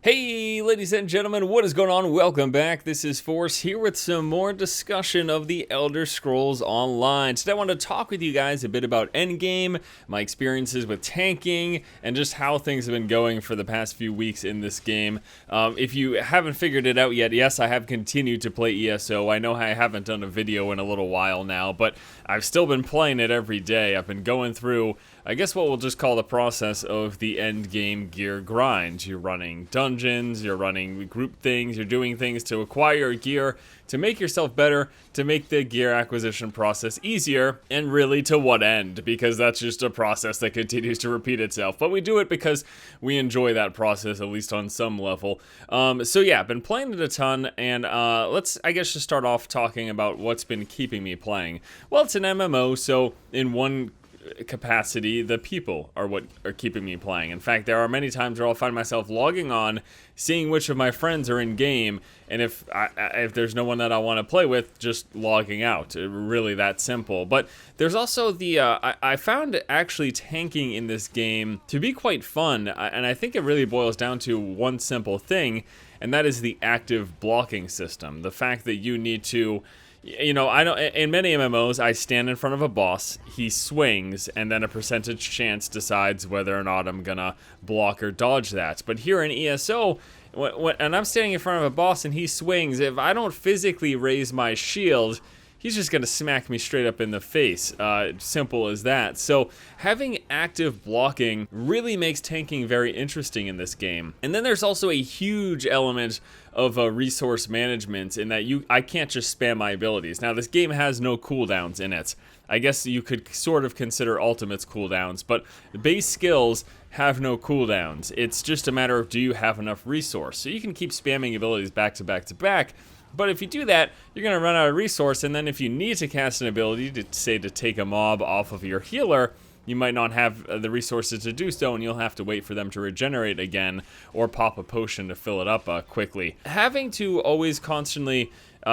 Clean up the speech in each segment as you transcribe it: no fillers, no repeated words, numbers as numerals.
Hey, ladies and gentlemen, what is going on? Welcome back. This is Force here with some more discussion of the Elder Scrolls Online. Today I want to talk with you guys a bit about Endgame, my experiences with tanking, and just how things have been going for the past few weeks in this game. If you haven't figured it out yet, yes, I have continued to play ESO. I know I haven't done a video in a little while now, but I've still been playing it every day. I've been going through, I guess what we'll just call the process of the endgame gear grind. You're running dungeons, you're running group things, you're doing things to acquire gear, to make yourself better, to make the gear acquisition process easier, and really to what end? Because that's just a process that continues to repeat itself. But we do it because we enjoy that process, at least on some level. So yeah, I've been playing it a ton, and let's, I guess, just start off talking about what's been keeping me playing. Well, it's an MMO, so in one capacity, the people are what are keeping me playing. In fact, there are many times where I'll find myself logging on, seeing which of my friends are in game, and if there's no one that I want to play with, just logging out. Really that simple. But there's also the I found actually tanking in this game to be quite fun, and I think it really boils down to one simple thing, and that is the active blocking system. The fact that you need to, you know, I don't. In many MMOs, I stand in front of a boss, he swings, and then a percentage chance decides whether or not I'm gonna block or dodge that. But here in ESO, and I'm standing in front of a boss and he swings, if I don't physically raise my shield, he's just gonna smack me straight up in the face. Simple as that. So having active blocking really makes tanking very interesting in this game. And then there's also a huge element of resource management in that I can't just spam my abilities. Now, this game has no cooldowns in it. I guess you could sort of consider ultimates cooldowns, but the base skills have no cooldowns. It's just a matter of, do you have enough resource? So you can keep spamming abilities back to back to back, but if you do that, you're going to run out of resource, and then if you need to cast an ability to, say, to take a mob off of your healer, you might not have the resources to do so, and you'll have to wait for them to regenerate again, or pop a potion to fill it up quickly. Having to always constantly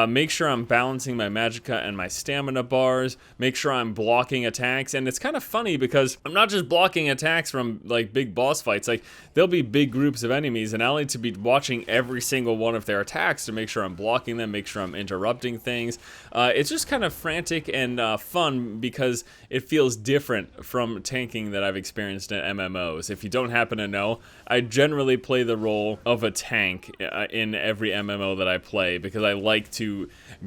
make sure I'm balancing my magicka and my stamina bars, make sure I'm blocking attacks, and it's kind of funny because I'm not just blocking attacks from like big boss fights. Like, there'll be big groups of enemies, and I'll need to be watching every single one of their attacks to make sure I'm blocking them, make sure I'm interrupting things. It's just kind of frantic and fun because it feels different from tanking that I've experienced in MMOs. If you don't happen to know, I generally play the role of a tank in every MMO that I play because I like to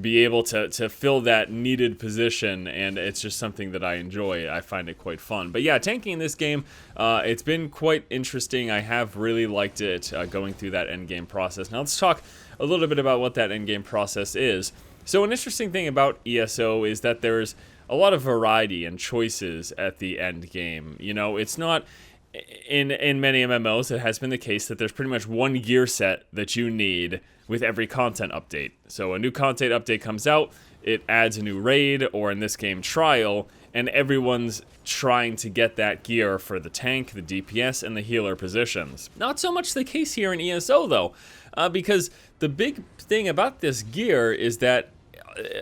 be able to fill that needed position, and it's just something that I enjoy. I find it quite fun. But yeah, tanking in this game, it's been quite interesting. I have really liked it going through that endgame process. Now let's talk a little bit about what that endgame process is. So an interesting thing about ESO is that there's a lot of variety and choices at the end game. You know, it's not in many MMOs, it has been the case that there's pretty much one gear set that you need with every content update. So a new content update comes out, it adds a new raid, or in this game, trial, and everyone's trying to get that gear for the tank, the DPS, and the healer positions. Not so much the case here in ESO, though, because the big thing about this gear is that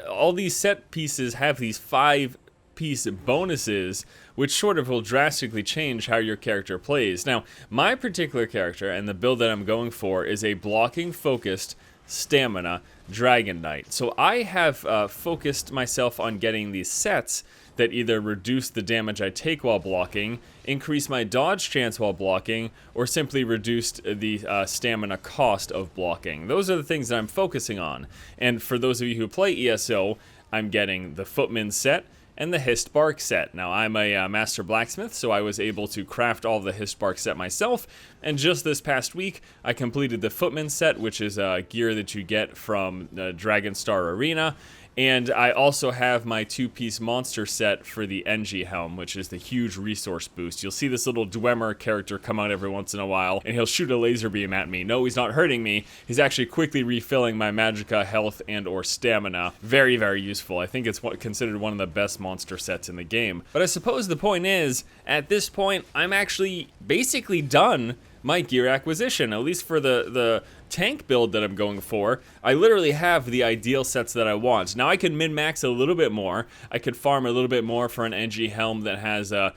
all these set pieces have these 5-piece bonuses, which sort of will drastically change how your character plays. Now, my particular character and the build that I'm going for is a blocking focused stamina Dragon Knight. So I have focused myself on getting these sets that either reduce the damage I take while blocking, increase my dodge chance while blocking, or simply reduced the stamina cost of blocking. Those are the things that I'm focusing on. And for those of you who play ESO, I'm getting the Footman set and the Histbark set. Now, I'm a master blacksmith, so I was able to craft all the Histbark set myself, and just this past week, I completed the Footman set, which is gear that you get from Dragonstar Arena, and I also have my 2-piece monster set for the Engie Helm, which is the huge resource boost. You'll see this little Dwemer character come out every once in a while, and he'll shoot a laser beam at me. No, he's not hurting me. He's actually quickly refilling my magicka, health, and or stamina. Very, very useful. I think it's considered one of the best monster sets in the game. But I suppose the point is, at this point, I'm actually basically done my gear acquisition. At least for the tank build that I'm going for, I literally have the ideal sets that I want. Now I can min-max a little bit more. I could farm a little bit more for an NG helm that has a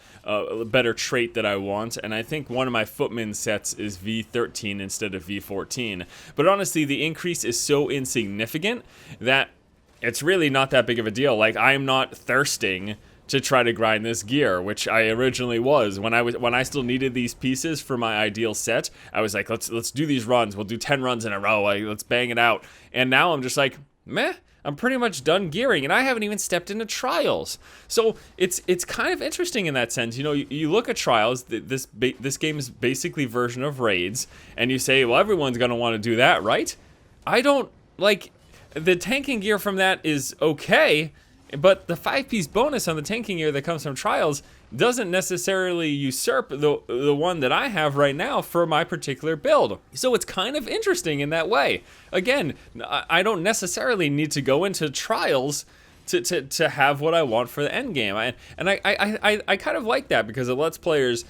better trait that I want, and I think one of my footman sets is V13 instead of V14. But honestly, the increase is so insignificant that it's really not that big of a deal. Like, I'm not thirsting to try to grind this gear, which I originally was. When I still needed these pieces for my ideal set, I was like, let's do these runs. We'll do 10 runs in a row. Like, let's bang it out. And now I'm just like, meh. I'm pretty much done gearing, and I haven't even stepped into trials. So it's kind of interesting in that sense. You know, you look at trials. This game is basically a version of raids, and you say, well, everyone's gonna want to do that, right? I don't like the tanking gear from that is okay. But the 5-piece bonus on the tanking gear that comes from trials doesn't necessarily usurp the one that I have right now for my particular build. So it's kind of interesting in that way. Again, I don't necessarily need to go into trials to have what I want for the end game. I kind of like that because it lets players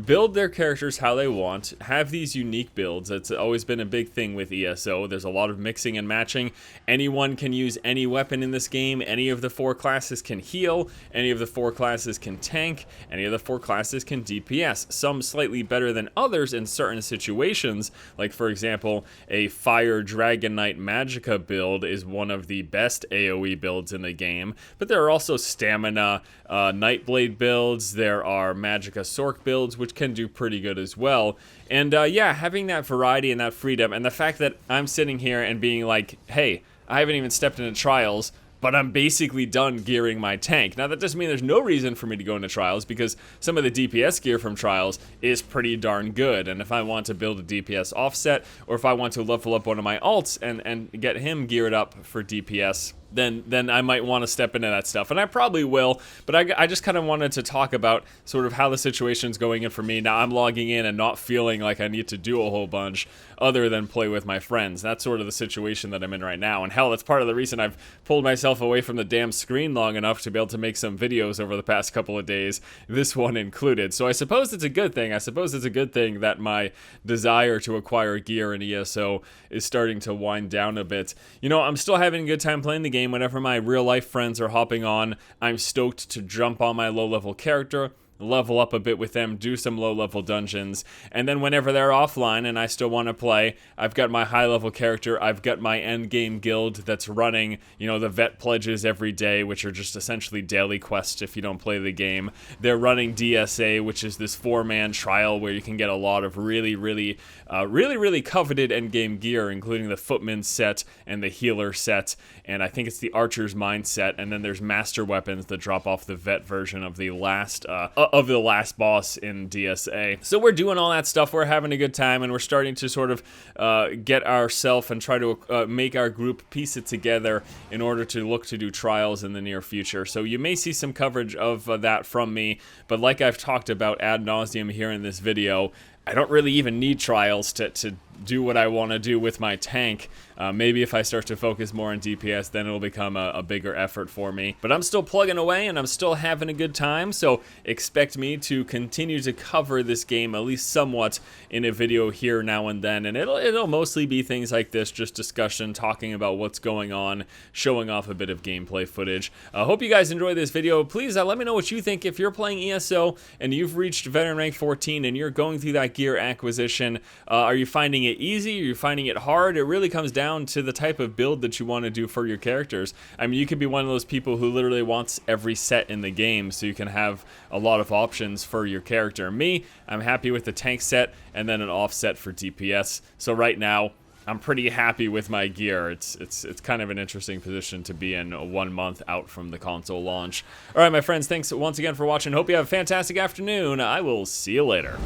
build their characters how they want, have these unique builds. That's always been a big thing with ESO. There's a lot of mixing and matching. Anyone can use any weapon in this game. Any of the 4 classes can heal. Any of the 4 classes can tank. Any of the 4 classes can DPS. Some slightly better than others in certain situations. Like, for example, a Fire Dragon Knight Magicka build is one of the best AoE builds in the game. But there are also Stamina Nightblade builds. There are Magicka Sorc builds, which can do pretty good as well. And yeah, having that variety and that freedom, and the fact that I'm sitting here and being like, hey, I haven't even stepped into trials, but I'm basically done gearing my tank. Now, that doesn't mean there's no reason for me to go into trials, because some of the DPS gear from trials is pretty darn good. And if I want to build a DPS offset, or if I want to level up one of my alts and get him geared up for DPS, then I might want to step into that stuff, and I probably will. But I just kind of wanted to talk about sort of how the situation's going in for me. Now I'm logging in and not feeling like I need to do a whole bunch other than play with my friends. That's sort of the situation that I'm in right now, and hell, that's part of the reason I've pulled myself away from the damn screen long enough to be able to make some videos over the past couple of days, this one included. So I suppose it's a good thing. I suppose it's a good thing that my desire to acquire gear in ESO is starting to wind down a bit. You know, I'm still having a good time playing the game. Whenever my real life friends are hopping on, I'm stoked to jump on my low level character, level up a bit with them, do some low-level dungeons, and then whenever they're offline and I still want to play, I've got my high-level character, I've got my endgame guild that's running, you know, the vet pledges every day, which are just essentially daily quests if you don't play the game. They're running DSA, which is this 4-man trial where you can get a lot of really coveted endgame gear, including the footman set and the healer set, and I think it's the archer's mindset, and then there's master weapons that drop off the vet version of the last boss in DSA. So we're doing all that stuff, we're having a good time, and we're starting to sort of get ourselves and try to make our group piece it together in order to look to do trials in the near future. So you may see some coverage of that from me, but like I've talked about ad nauseum here in this video, I don't really even need trials to do what I want to do with my tank. Maybe if I start to focus more on DPS, then it'll become a bigger effort for me. But I'm still plugging away and I'm still having a good time, so expect me to continue to cover this game at least somewhat in a video here now and then. And it'll mostly be things like this, just discussion, talking about what's going on, showing off a bit of gameplay footage. I hope you guys enjoyed this video. Please let me know what you think. If you're playing ESO and you've reached veteran rank 14 and you're going through that gear acquisition, are you finding it easy? Are you finding it hard? It really comes down to the type of build that you want to do for your characters. I mean, you could be one of those people who literally wants every set in the game so you can have a lot of options for your character. Me, I'm happy with the tank set and then an offset for DPS. So right now, I'm pretty happy with my gear. It's kind of an interesting position to be in 1 month out from the console launch. All right, my friends, thanks once again for watching. Hope you have a fantastic afternoon. I will see you later.